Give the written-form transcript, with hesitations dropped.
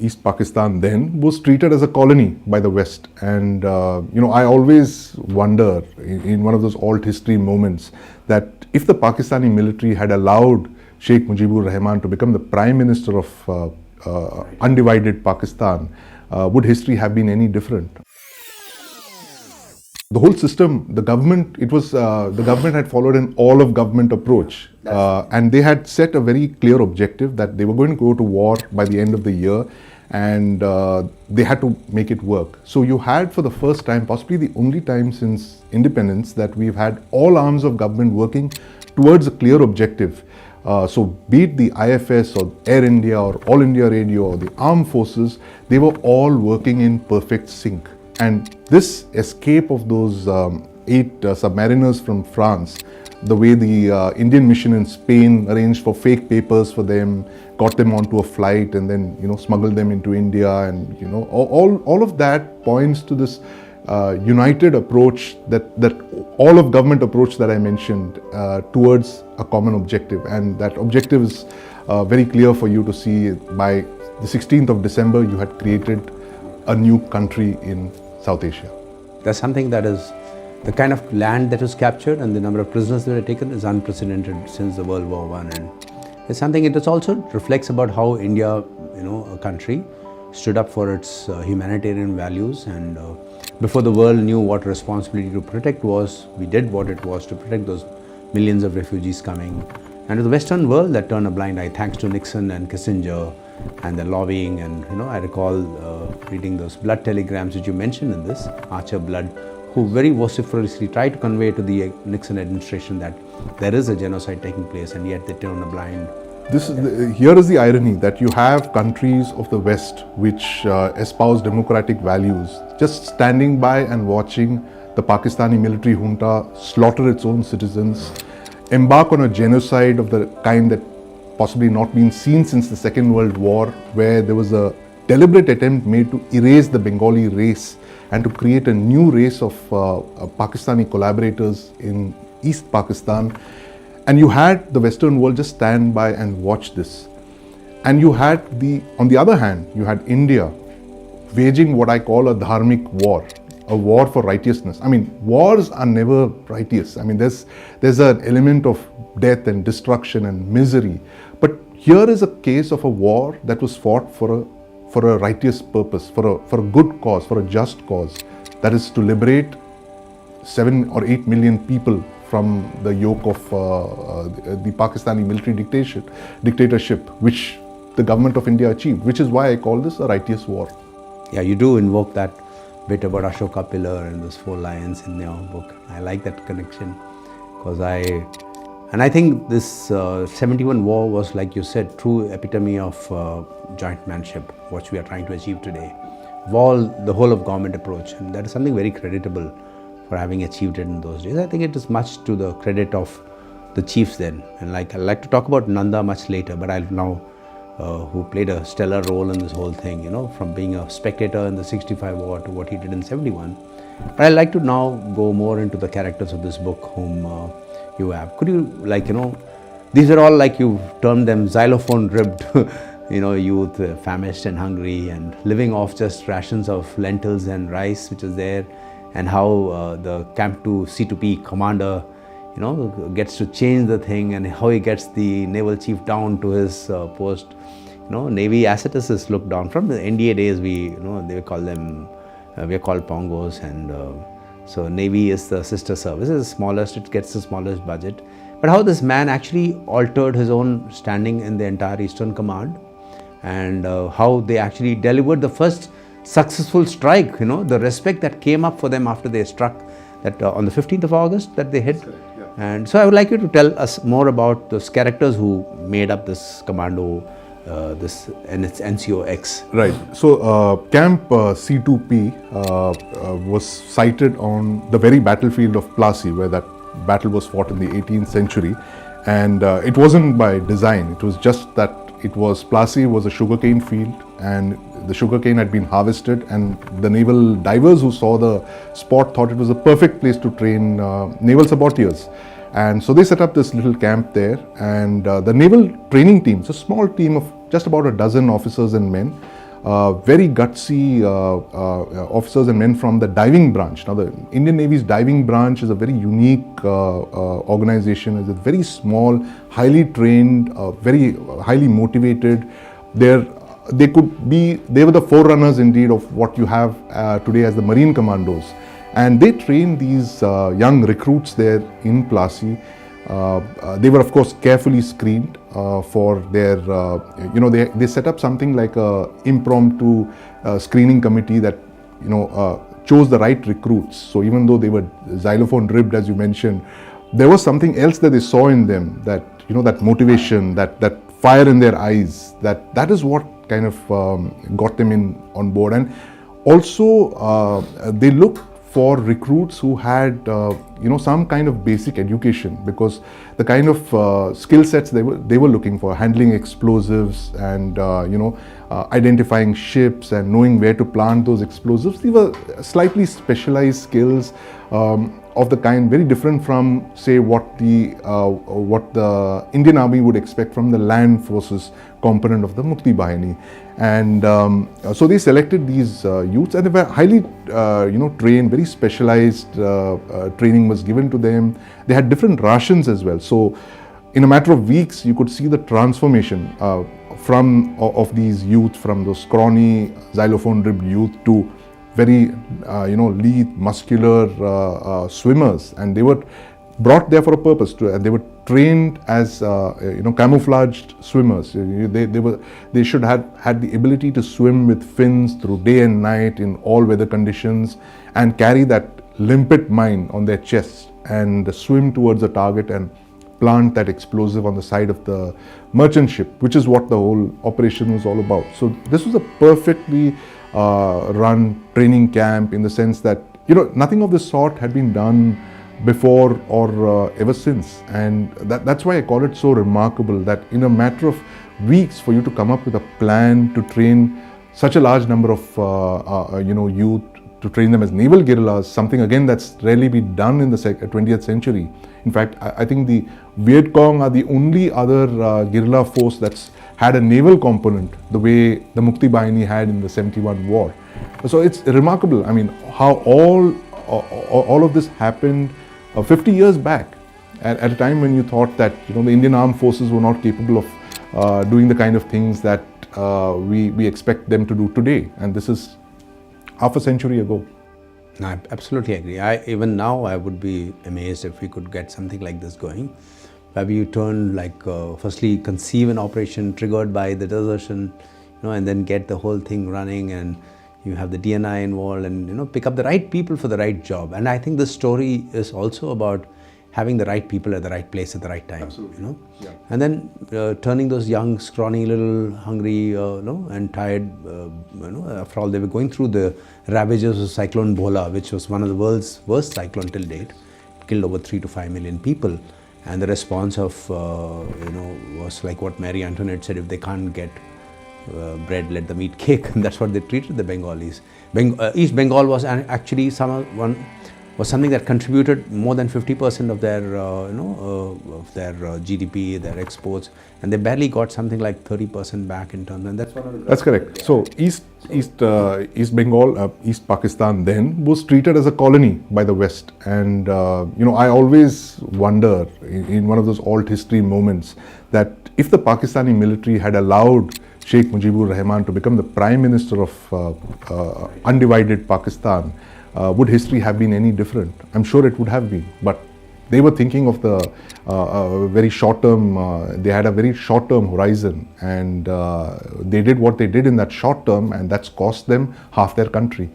East Pakistan then was treated as a colony by the West. And, I always wonder in one of those alt history moments that if the Pakistani military had allowed Sheikh Mujibur Rahman to become the Prime Minister of undivided Pakistan, would history have been any different? The whole system, the government had followed an all-of-government approach. And they had set a very clear objective that they were going to go to war by the end of the year, and they had to make it work. So you had, for the first time, possibly the only time since independence, that we've had all arms of government working towards a clear objective. So be it the IFS or Air India or All India Radio or the armed forces, they were all working in perfect sync. And this escape of those 8 submariners from France, the way the Indian mission in Spain arranged for fake papers for them, got them onto a flight and then, smuggled them into India, and, all of that points to this united approach, that all of government approach that I mentioned towards a common objective. And that objective is very clear for you to see. By the 16th of December, you had created a new country in South Asia. There's something that is, the kind of land that was captured and the number of prisoners that were taken is unprecedented since the World War I. And it's something, it also reflects about how India, a country, stood up for its humanitarian values. And before the world knew what responsibility to protect was, we did what it was to protect those millions of refugees coming. And to the Western world that turned a blind eye, thanks to Nixon and Kissinger and the lobbying. And I recall reading those blood telegrams which you mentioned in this, Archer Blood, who very vociferously tried to convey to the Nixon administration that there is a genocide taking place, and yet they turn a blind. Here is the irony, that you have countries of the West which espouse democratic values just standing by and watching the Pakistani military junta slaughter its own citizens, embark on a genocide of the kind that possibly not been seen since the Second World War, where there was a deliberate attempt made to erase the Bengali race and to create a new race of Pakistani collaborators in East Pakistan. And you had the Western world just stand by and watch this. And you had on the other hand, you had India waging what I call a dharmic war, a war for righteousness. I mean, wars are never righteous. I mean, there's an element of death and destruction and misery. But here is a case of a war that was fought for a righteous purpose, for a good cause, for a just cause, that is to liberate 7 or 8 million people from the yoke of the Pakistani military dictatorship, which the government of India achieved, which is why I call this a righteous war. Yeah, you do invoke that bit about Ashoka Pillar and those 4 lions in your book. I like that connection, because I think this 71 war was, like you said, true epitome of joint manship, what we are trying to achieve today. The whole of government approach, and that is something very creditable for having achieved it in those days. I think it is much to the credit of the chiefs then. And I'd like to talk about Nanda much later, but I'll now, who played a stellar role in this whole thing, from being a spectator in the 65 war to what he did in 71. But I'd like to now go more into the characters of this book whom you have. Could you, these are all, like you've termed them, xylophone-ribbed, youth, famished and hungry and living off just rations of lentils and rice, which is there, and how the Camp 2 C2P commander, gets to change the thing, and how he gets the naval chief down to his post. Navy ascetics is looked down. From the NDA days, they call them, we are called Pongos, and so Navy is the sister service. It's the smallest, it gets the smallest budget. But how this man actually altered his own standing in the entire Eastern Command, and how they actually delivered the first successful strike, the respect that came up for them after they struck that on the 15th of August that they hit. Yeah. And so I would like you to tell us more about those characters who made up this commando, and its NCOX. Right. So Camp C2P was sited on the very battlefield of Plassey, where that battle was fought in the 18th century. And it wasn't by design. It was just that Plassey was a sugarcane field, and the sugarcane had been harvested, and the naval divers who saw the spot thought it was a perfect place to train naval saboteurs. And so they set up this little camp there, and the naval training team, it's a small team of just about a dozen officers and men, very gutsy officers and men from the diving branch. Now, the Indian Navy's diving branch is a very unique organization. It's a very small, highly trained, very highly motivated. They were the forerunners indeed of what you have today as the Marine Commandos. And they trained these young recruits there in Plassey. They were of course carefully screened for their, they set up something like a impromptu screening committee that, chose the right recruits. So even though they were xylophone ribbed, as you mentioned, there was something else that they saw in them, that, that motivation, that fire in their eyes, that is what kind of got them on board. And also they looked for recruits who had some kind of basic education, because the kind of skill sets they were looking for, handling explosives and identifying ships and knowing where to plant those explosives, these were slightly specialized skills of the kind very different from, say, what the Indian Army would expect from the land forces component of the Mukti Bahini. And so they selected these youths, and they were highly trained, very specialized training was given to them. They had different rations as well. So in a matter of weeks, you could see the transformation of these youth, from those scrawny xylophone ribbed youth to very lean, muscular swimmers, and they were brought there for a purpose, and they were trained as camouflaged swimmers. They should have had the ability to swim with fins through day and night in all weather conditions, and carry that limpet mine on their chest and swim towards the target and plant that explosive on the side of the merchant ship, which is what the whole operation was all about. So this was a perfectly run training camp, in the sense that nothing of this sort had been done before or ever since, and that's why I call it so remarkable that in a matter of weeks, for you to come up with a plan to train such a large number of youth, to train them as naval guerrillas, something again that's rarely been done in the 20th century. In fact, I think the Viet Cong are the only other guerrilla force that's had a naval component the way the Mukti Bahini had in the 71 war. So it's remarkable, I mean, how all of this happened 50 years back, at a time when you thought that the Indian armed forces were not capable of doing the kind of things that we expect them to do today, and this is half a century ago. I absolutely agree. Even now I would be amazed if we could get something like this going. Maybe you turn firstly conceive an operation triggered by the desertion, and then get the whole thing running, and you have the DNI involved, and pick up the right people for the right job. And I think this story is also about having the right people at the right place at the right time. Absolutely. Yeah. And then turning those young, scrawny, little hungry, and tired, after all, they were going through the ravages of Cyclone Bhola, which was one of the world's worst cyclone till date. It killed over 3 to 5 million people. And the response of, was like what Marie Antoinette said: if they can't get bread, let them eat cake. And that's what they treated the Bengalis. East Bengal was actually something that contributed more than 50% of their, of their GDP, their exports, and they barely got something like 30% back in terms. And that's correct. So East Bengal, East Pakistan then was treated as a colony by the West, and I always wonder in one of those alt history moments that if the Pakistani military had allowed Sheikh Mujibur Rahman to become the Prime Minister of undivided Pakistan, would history have been any different? I'm sure it would have been, but they were thinking of the very short term, they had a very short term horizon, and they did what they did in that short term, and that's cost them half their country.